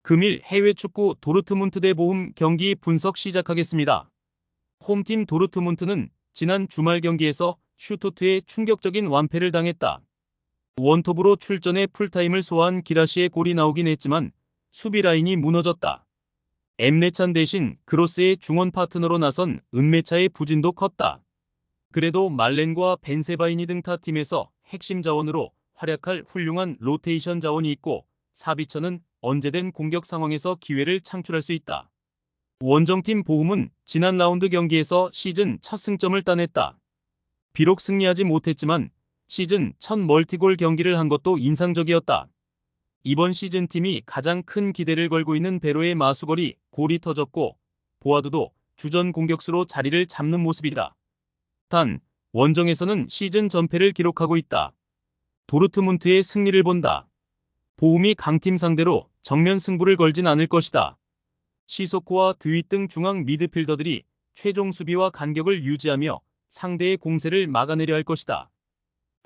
금일 해외 축구 도르트문트 대 보훔 경기 분석 시작하겠습니다. 홈팀 도르트문트는 지난 주말 경기에서 슈투트에 충격적인 완패를 당했다. 원톱으로 출전해 풀타임을 소화한 기라시의 골이 나오긴 했지만 수비 라인이 무너졌다. 엠레찬 대신 그로스의 중원 파트너로 나선 은메차의 부진도 컸다. 그래도 말렌과 벤세바이니 등 타 팀에서 핵심 자원으로 활약할 훌륭한 로테이션 자원이 있고 사비처는 언제든 공격 상황에서 기회를 창출할 수 있다. 원정팀 보훔은 지난 라운드 경기에서 시즌 첫 승점을 따냈다. 비록 승리하지 못했지만 시즌 첫 멀티골 경기를 한 것도 인상적이었다. 이번 시즌 팀이 가장 큰 기대를 걸고 있는 베로의 마수거리 골이 터졌고 보아두도 주전 공격수로 자리를 잡는 모습이다. 단 원정에서는 시즌 전패를 기록하고 있다. 도르트문트의 승리를 본다. 보훔이 강팀 상대로 정면 승부를 걸진 않을 것이다. 시소코와 드윗 등 중앙 미드필더들이 최종 수비와 간격을 유지하며 상대의 공세를 막아내려 할 것이다.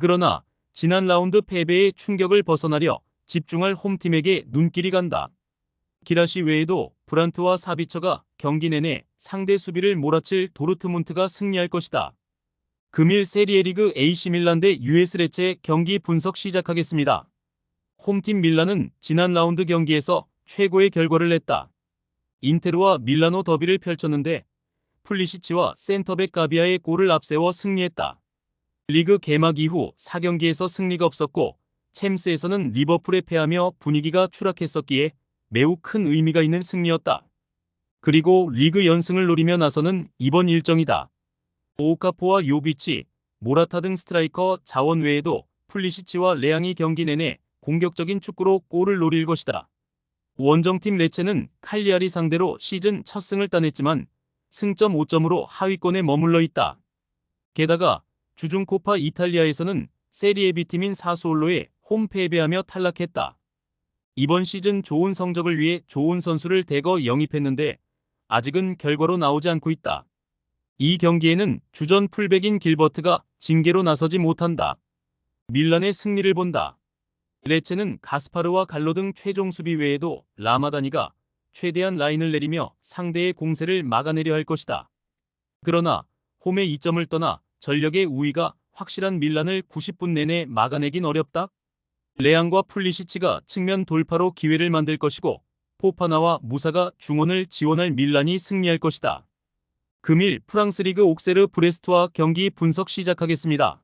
그러나 지난 라운드 패배의 충격을 벗어나려 집중할 홈팀에게 눈길이 간다. 기라시 외에도 브란트와 사비처가 경기 내내 상대 수비를 몰아칠 도르트문트가 승리할 것이다. 금일 세리에리그 AC 밀란 대 US 레체 경기 분석 시작하겠습니다. 홈팀 밀란은 지난 라운드 경기에서 최고의 결과를 냈다. 인테르와 밀라노 더비를 펼쳤는데 풀리시치와 센터백 가비아의 골을 앞세워 승리했다. 리그 개막 이후 4경기에서 승리가 없었고 챔스에서는 리버풀에 패하며 분위기가 추락했었기에 매우 큰 의미가 있는 승리였다. 그리고 리그 연승을 노리며 나서는 이번 일정이다. 오카포와 요비치, 모라타 등 스트라이커 자원 외에도 풀리시치와 레앙이 경기 내내 공격적인 축구로 골을 노릴 것이다. 원정팀 레체는 칼리아리 상대로 시즌 첫 승을 따냈지만 승점 5점으로 하위권에 머물러 있다. 게다가 주중 코파 이탈리아에서는 세리에 B팀인 사수올로에 홈 패배하며 탈락했다. 이번 시즌 좋은 성적을 위해 좋은 선수를 대거 영입했는데 아직은 결과로 나오지 않고 있다. 이 경기에는 주전 풀백인 길버트가 징계로 나서지 못한다. 밀란의 승리를 본다. 레체는 가스파르와 갈로 등 최종 수비 외에도 라마다니가 최대한 라인을 내리며 상대의 공세를 막아내려 할 것이다. 그러나 홈의 2점을 떠나 전력의 우위가 확실한 밀란을 90분 내내 막아내긴 어렵다. 레앙과 풀리시치가 측면 돌파로 기회를 만들 것이고 포파나와 무사가 중원을 지원할 밀란이 승리할 것이다. 금일 프랑스 리그 옥세르 브레스트와 경기 분석 시작하겠습니다.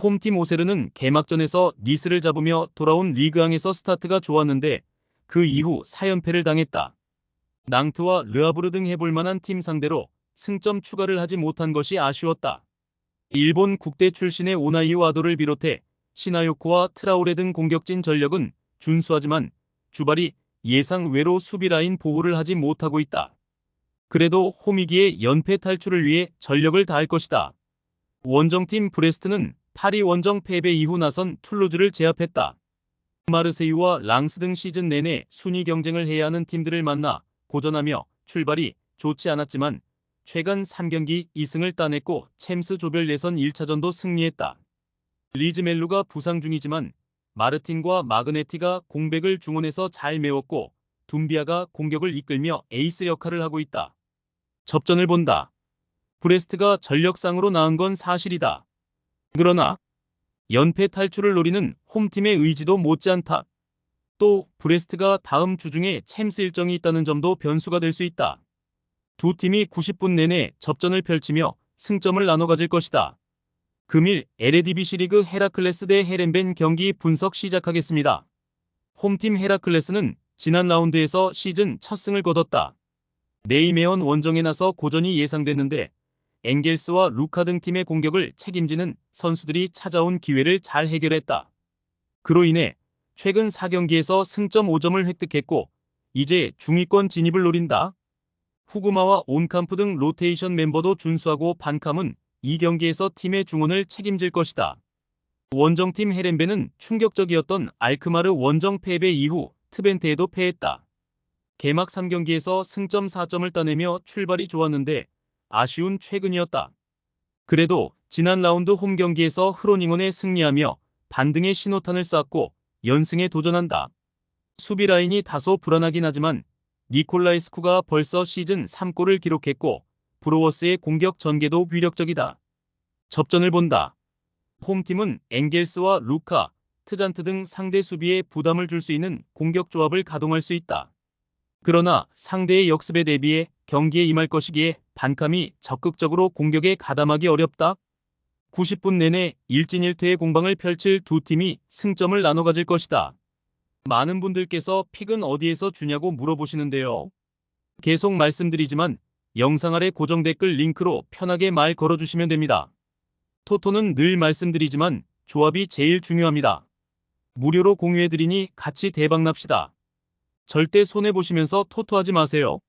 홈팀 오세르는 개막전에서 니스를 잡으며 돌아온 리그앙에서 스타트가 좋았는데 그 이후 4연패를 당했다. 낭트와 르아브르 등 해볼만한 팀 상대로 승점 추가를 하지 못한 것이 아쉬웠다. 일본 국대 출신의 오나이 와도를 비롯해 시나요코와 트라오레 등 공격진 전력은 준수하지만 주발이 예상 외로 수비 라인 보호를 하지 못하고 있다. 그래도 홈이기에 연패 탈출을 위해 전력을 다할 것이다. 원정팀 브레스트는 파리 원정 패배 이후 나선 툴루즈를 제압했다. 마르세유와 랑스 등 시즌 내내 순위 경쟁을 해야 하는 팀들을 만나 고전하며 출발이 좋지 않았지만 최근 3경기 2승을 따냈고 챔스 조별 예선 1차전도 승리했다. 리즈멜루가 부상 중이지만 마르틴과 마그네티가 공백을 중원에서 잘 메웠고 둠비아가 공격을 이끌며 에이스 역할을 하고 있다. 접전을 본다. 브레스트가 전력상으로 나은 건 사실이다. 그러나 연패 탈출을 노리는 홈팀의 의지도 못지않다. 또 브레스트가 다음 주 중에 챔스 일정이 있다는 점도 변수가 될 수 있다. 두 팀이 90분 내내 접전을 펼치며 승점을 나눠 가질 것이다. 금일 에레디비시 리그 헤라클레스 대 헤렌벤 경기 분석 시작하겠습니다. 홈팀 헤라클레스는 지난 라운드에서 시즌 첫 승을 거뒀다. 네이메온 원정에 나서 고전이 예상됐는데 엥겔스와 루카 등 팀의 공격을 책임지는 선수들이 찾아온 기회를 잘 해결했다. 그로 인해 최근 4경기에서 승점 5점을 획득했고 이제 중위권 진입을 노린다. 후구마와 온캄프 등 로테이션 멤버도 준수하고 반캄은 이 경기에서 팀의 중원을 책임질 것이다. 원정팀 헤렌베는 충격적이었던 알크마르 원정 패배 이후 트벤테에도 패했다. 개막 3경기에서 승점 4점을 따내며 출발이 좋았는데 아쉬운 최근이었다. 그래도 지난 라운드 홈 경기에서 흐로닝원에 승리하며 반등의 신호탄을 쐈고 연승에 도전한다. 수비 라인이 다소 불안하긴 하지만 니콜라이스쿠가 벌써 시즌 3골을 기록했고 브로워스의 공격 전개도 위력적이다. 접전을 본다. 홈팀은 엥겔스와 루카, 트잔트 등 상대 수비에 부담을 줄 수 있는 공격 조합을 가동할 수 있다. 그러나 상대의 역습에 대비해 경기에 임할 것이기에 반캄이 적극적으로 공격에 가담하기 어렵다. 90분 내내 1진 1퇴의 공방을 펼칠 두 팀이 승점을 나눠 가질 것이다. 많은 분들께서 픽은 어디에서 주냐고 물어보시는데요. 계속 말씀드리지만 영상 아래 고정 댓글 링크로 편하게 말 걸어주시면 됩니다. 토토는 늘 말씀드리지만 조합이 제일 중요합니다. 무료로 공유해드리니 같이 대박납시다. 절대 손해보시면서 토토하지 마세요.